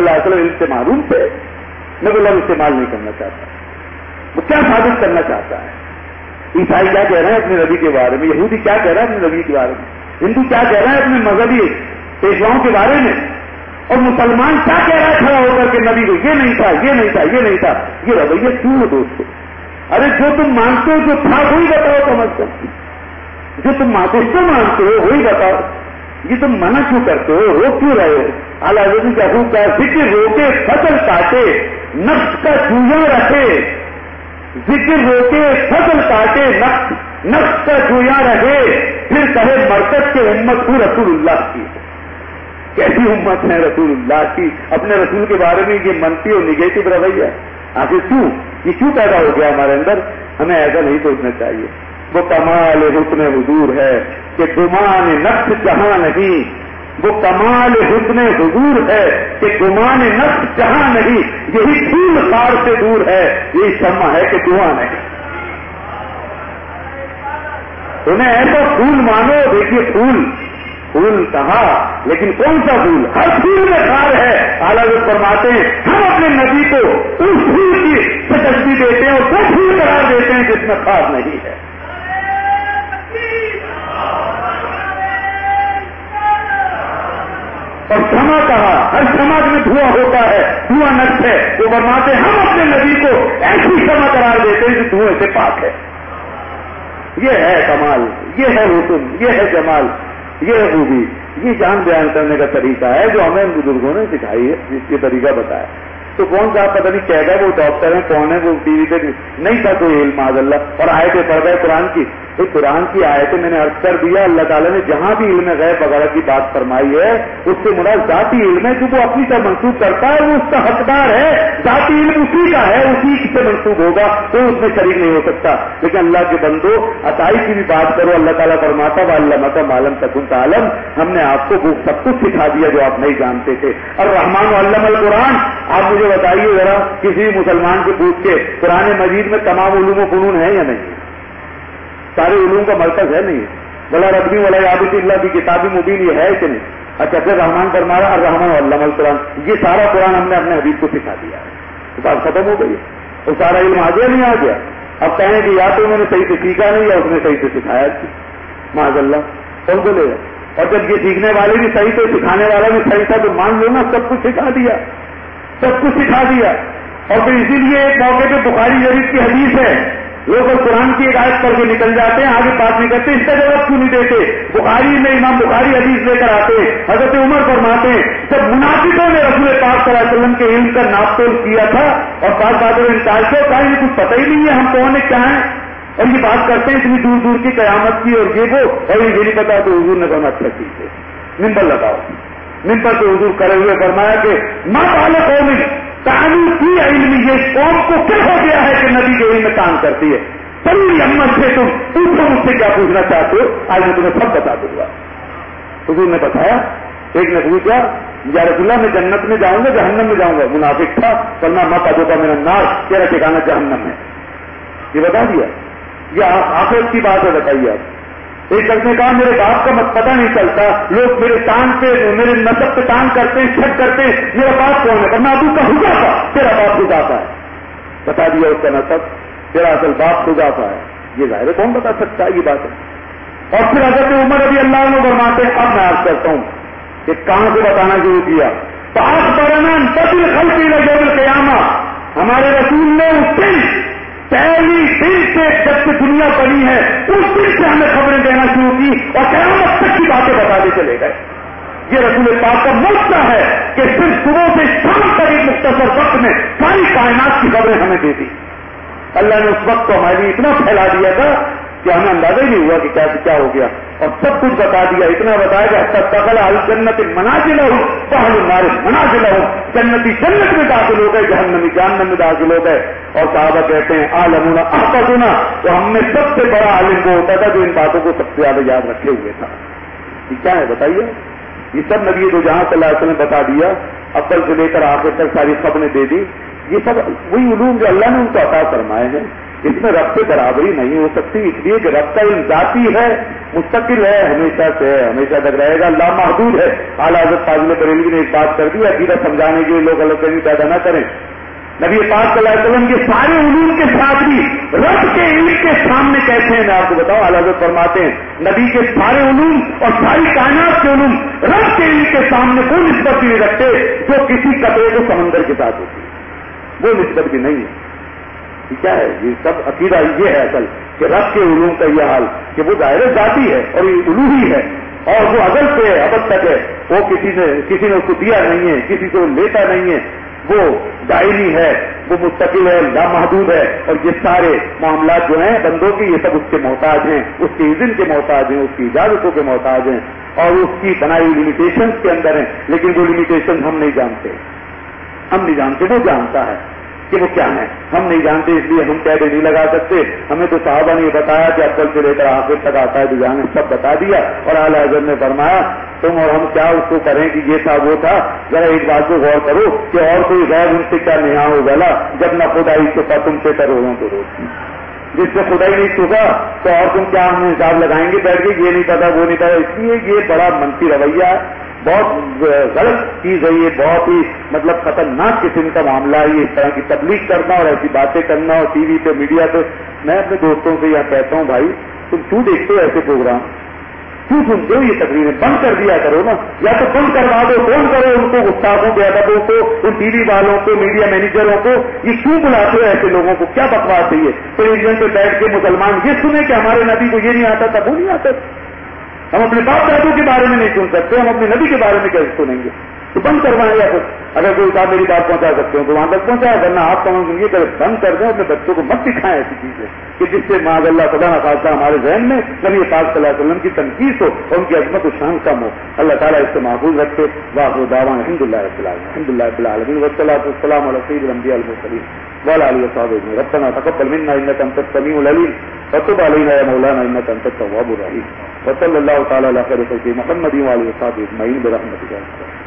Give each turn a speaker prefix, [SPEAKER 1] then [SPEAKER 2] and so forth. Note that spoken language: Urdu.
[SPEAKER 1] صلی اللہ علیہ وسلم علم سے معلوم تھے؟ نبی اللہ استعمال نہیں کرنا چاہتا. وہ کیا ثابت کرنا چاہتا ہے؟ عیسائی کیا کہہ رہے ہیں اپنے نبی کے بارے میں؟ یہودی کیا کہہ رہا ہے اپنے نبی کے بارے میں؟ ہندو کیا کہہ رہا ہے اپنے مذہبی پیشواؤں کے بارے میں؟ اور مسلمان کیا کہہ رہا ہے کھڑا ہو کر کے نبی کو یہ نہیں تھا، یہ نہیں تھا، یہ نہیں تھا؟ یہ رویہ کیوں ہے دوستو؟ ارے جو تم مانتے ہو جو تھا وہی بتاؤ کم از کم. جو تم کس کو مانتے ہو وہی بتاؤ. یہ تم منع کیوں کرتے ہو، روک کیوں رہے ہو؟ اعلیٰ حضرت کا حکم کا ذکر روکے فضل کاٹے، نفس کا جویا رکھے. ذکر روکے فضل کاٹے، نفس کا جویا رہے، پھر کہے مرکز کے امت ہوں رسول اللہ کی. کیسی امت ہے رسول اللہ کی؟ اپنے رسول کے بارے میں یہ منفی اور نگیٹو رویہ ہے. آخر کیوں یہ کیوں پیدا ہو گیا ہمارے اندر؟ ہمیں ایسا نہیں سوچنا چاہیے. وہ کمال حسن حضور ہے کہ گمان نفس جہاں نہیں. وہ کمال حسن حضور ہے کہ گمان نفس جہاں نہیں. یہی پھول خار سے دور ہے، یہی شمع ہے کہ دھواں نہیں. انہیں ایسا پھول مانو. دیکھیے پھول کہا لیکن کون سا پھول؟ ہر پھول میں خار ہے. اعلیٰ حضرت فرماتے ہیں ہم اپنے نبی کو اس پھول کی سجدگی دیتے ہیں اور وہ پھول قرار دیتے ہیں جس میں خار نہیں ہے. اور شمع کہا، ہر شمع میں دھواں ہوتا ہے، دھواں نقص ہے. وہ فرماتے ہیں ہم اپنے نبی کو ایسی شمع قرار دیتے ہیں جو دھوئیں سے پاک ہے. یہ ہے کمال، یہ ہے حسن، یہ ہے جمال، یہ ہے خوبی. یہ جان بیان کرنے کا طریقہ ہے جو ہمیں ان بزرگوں نے سکھائی ہے، جس کے طریقہ بتایا. تو کون سا پتہ نہیں کہہ گا وہ ڈاکٹر ہیں، کون ہے وہ ٹی وی پہ نہیں تھا کوئی علم معاذ اللہ. اور آیتیں پڑھ گئے قرآن کی. تو قرآن کی آیتیں میں نے عرض کر دیا اللہ تعالیٰ نے جہاں بھی علم غیب وغیرہ کی بات فرمائی ہے اس سے مراد ذاتی علم ہے جو وہ اپنی طرف منسوخ کرتا ہے، وہ اس کا حقدار ہے. ذاتی علم اسی کا ہے، اسی سے منسوخ ہوگا، تو اس میں شریک نہیں ہو سکتا. لیکن اللہ کے بندو عطائی کی بھی بات کرو. اللہ تعالیٰ فرماتا وَعَلَّمَكَ مَا لَمْ تَكُنْ تَعْلَمْ. ہم نے آپ کو وہ سب کچھ سکھا دیا جو آپ نہیں جانتے تھے. الرحمن علم القرآن. آپ مجھے بتائیے ذرا کسی مسلمان سے پوچھ کے قرآن مجید میں تمام علوم و فنون ہے یا نہیں؟ سارے علوم کا مرکز ہے نہیں ہے. ولا ربی ولا یابط اللہ کی کتابی مبین یہ ہے کہ نہیں؟ اچھا پھر رحمان فرما رہا الرحمن علم القرآن. یہ سارا قرآن ہم نے اپنے حبیب کو سکھا دیا ہے. تو بات ختم ہو گئی. وہ سارا علم آ گیا نہیں آ گیا؟ اب کہیں کہ یا تو انہوں نے صحیح سے سیکھا نہیں یا اس نے صحیح سے سکھایا معاذ اللہ. کون بولے گا؟ اور جب یہ سیکھنے والے بھی صحیح تھے، سکھانے والا بھی صحیح تھا، تو مان لو نا سب کچھ سکھا دیا، سب کچھ سکھا دیا. اور پھر اسی لیے ایک موقع پہ بخاری شریف کی حدیث ہے، لوگ قرآن کی ایک آیت پڑھ کے نکل جاتے ہیں، آگے بات نہیں کرتے، اس کا جواب کیوں نہیں دیتے؟ بخاری میں امام بخاری حدیث لے کر آتے. حضرت عمر فرماتے ہیں جب منافقوں نے رسول پاک صلی اللہ علیہ وسلم کے علم کا ناپ تول کیا تھا اور بعض باتوں میں انکار کیا، کہا یہ کچھ پتہ ہی نہیں ہے ہم کون ہے کیا ہے، اور یہ بات کرتے ہیں اتنی دور دور کی قیامت کی اور یہ وہ، اور یہ نہیں پتا. تو حضور نے فرمایا اچھا ٹھیک ہے ممبر لگاؤ. ممبر سے حضور کرے ہوئے فرمایا کہ ما بال قوم تعلیم کی علم، یہ قوم کو کیا ہو گیا ہے کہ نبی کے علم میں کام کرتی ہے. پوری امت سے تم پوچھو مجھ سے کیا پوچھنا چاہتے ہو، آج میں تمہیں سب بتا دوں گا. حضور نے بتایا. ایک نے پوچھا یا رسول اللہ میں جنت میں جاؤں گا جہنم میں جاؤں گا؟ منافق تھا. ورنہ مت ادو کا میرا نار، تیرا ٹھکانا جہنم ہے. یہ بتا دیا. یہ آخرت کی بات ہے. بتائیے آپ. ایک شخص نے کہا میرے باپ کا مت پتہ نہیں چلتا، لوگ میرے کان پہ میرے نسب پہ کام کرتے ہیں، شک کرتے ہیں، میرا باپ کون ہے؟ ورنہ ابو کا حذیفہ تھا، تیرا باپ حذیفہ ہے. بتا دیا اس کا نسب، تیرا اصل باپ حذیفہ ہے. یہ ظاہر ہے کون بتا سکتا ہے یہ بات ہے. اور پھر حضرت عمر رضی اللہ عنہ فرماتے ہیں اب میں عرض کرتا ہوں کہ کہاں سے بتانا شروع کیا. فأخبرنا بدل خلق الى یوم القیامہ. ہمارے رسول نے اس دن پہلی دن سے جب سے دنیا بنی ہے اس دن سے ہمیں خبریں دینا شروع کی اور قیامت تک کی باتیں بتاتے چلے گئے. یہ رسول پاک کا موقع ہے کہ صرف صبح سے شام تک ایک مختصر وقت میں ساری کائنات کی خبریں ہمیں دے دی. اللہ نے اس وقت کو ہمارے لیے اتنا پھیلا دیا تھا کہ ہمیں اندازہ ہی نہیں ہوا کہ کیا ہو گیا، اور سب کچھ بتا دیا. اتنا بتایا کہ حتی دخل اہل الجنت منازلہم واہل النار منازلہم. جنتی جنت میں داخل ہو گئے، جہنمی جہنم میں داخل ہو گئے. اور صحابہ کہتے ہیں عالمون احفظنا، تو ہم میں سب سے بڑا عالم وہ ہوتا تھا جو ان باتوں کو سب سے زیادہ یاد رکھے ہوئے تھا. یہ کیا ہے بتائیے؟ یہ سب نبی دو جہاں صلی اللہ علیہ وسلم نے بتا دیا، اول سے لے کر آخر تک ساری خبریں دے دی. یہ سب وہی علوم جو اللہ نے ان کو عطا فرمائے ہیں. اس میں رب سے برابری نہیں ہو سکتی، اس لیے کہ رب کا علم ذاتی ہے، مستقل ہے، ہمیشہ سے ہے، ہمیشہ تک رہے گا، لامحدود ہے۔ اعلیٰ حضرت فاضل بریلوی نے ایک بات کر دی، عقیدہ سمجھانے کے لیے لوگ غلط فہمی پیدا نہ کریں۔ نبی پاک صلی اللہ علیہ وسلم کے سارے علوم کے ساتھ بھی رب کے علم کے سامنے کیسے ہیں، میں آپ کو بتاؤں۔ اعلیٰ حضرت فرماتے ہیں نبی کے سارے علوم اور ساری کائنات کے علوم رب کے علم کے سامنے وہ نسبت بھی نہیں رکھتے جو کسی قطرے کو سمندر کے ساتھ ہوتی ہے، وہ نسبت بھی نہیں ہے۔ یہ کیا ہے؟ یہ سب عقیدہ یہ ہے اصل کہ رب کے علوم کا یہ حال کہ وہ ظاہر ذاتی ہے اور یہ الوہی ہے، اور وہ ازل سے ابد تک ہے، وہ کسی نے اس کو دیا نہیں ہے، کسی کو لیتا نہیں ہے، وہ دائمی ہے، وہ مستقل ہے، لامحدود ہے، اور یہ سارے معاملات جو ہیں بندوں کے، یہ سب اس کے محتاج ہیں، اس کے اذن کے محتاج ہیں، اس کی اجازتوں کے محتاج ہیں، اور اس کی بنائی لمیٹیشنز کے اندر ہیں، لیکن وہ لمیٹیشن ہم نہیں جانتے، وہ جانتا ہے کہ وہ کیا ہے، ہم نہیں جانتے، اس لیے ہم قیدیں نہیں لگا سکتے۔ ہمیں تو صحابہ نے یہ بتایا کہ اول سے لے کر آخر تک آتا ہے دجان نے سب بتا دیا، اور اعلیٰ حضرت نے فرمایا تم اور ہم کیا اس کو کریں کہ یہ تھا وہ تھا، ذرا ایک بات کو غور کرو کہ اور کوئی غیر ان سے کیا نہا ہو گلا، جب نہ خدائی چکا تم سے کرو تو روز، جس سے خدائی نہیں چکا تو اور تم کیا ہم حساب لگائیں گے بیٹھ کے، یہ نہیں پتا وہ نہیں پتا۔ اس لیے یہ بڑا منفی رویہ ہے، بہت غلط چیز ہے، یہ بہت ہی مطلب خطرناک قسم کا معاملہ ہے، یہ اس طرح کی تبلیغ کرنا اور ایسی باتیں کرنا، اور ٹی وی پہ میڈیا پہ۔ میں اپنے دوستوں سے یہ کہتا ہوں بھائی تم کیوں دیکھتے ہو ایسے پروگرام، کیوں سنتے ہو یہ تقریریں؟ بند کر دیا کرو نا، یا تو بند کروا دو، فون کرو ان کو، گستاخوں کے ادبوں کو، ان ٹی وی والوں کو، میڈیا مینیجروں کو، یہ کیوں بلاتے ہو ایسے لوگوں کو؟ کیا بکواس ہے یہ؟ ٹیلی ویژن پہ بیٹھ کے مسلمان یہ سنیں کہ ہمارے نبی کو یہ نہیں آتا تھا، وہ نہیں آتا تھا۔ ہم اپنے باپ دادوں کے بارے میں نہیں سن سکتے، ہم اپنے نبی کے بارے میں کیسے سنیں گے؟ تو بند کروائیں، یا پھر اگر کوئی صاحب میری بات پہنچا سکتے ہو تو وہاں تک پہنچایا، ورنہ آپ یہ کریں بند کر دیں، اپنے بچوں کو مت دکھائیں ایسی چیزیں کہ جس سے معاذ اللہ خدا نخواستہ ہمارے ذہن میں نبی پاک صلی اللہ علیہ وسلم کی تنقید ہو اور ان کی عظمت و شان کم ہو۔ اللہ تعالیٰ اس سے محفوظ رکھے۔ واخر دعوانا الحمدللہ رب العالمین، الحمدللہ رب العالمین، والصلاۃ والسلام علی سید الانبیاء والمرسلین وعلی آلہ وصحبہ اجمعین۔ ربنا تقبل منا انک انت السمیع العلیم وتب علینا یا مولانا انک انت التواب الرحیم، وصلی اللہ تعالی علی خیر خلقہ محمد وعلی آلہ وصحبہ اجمعین برحمتک۔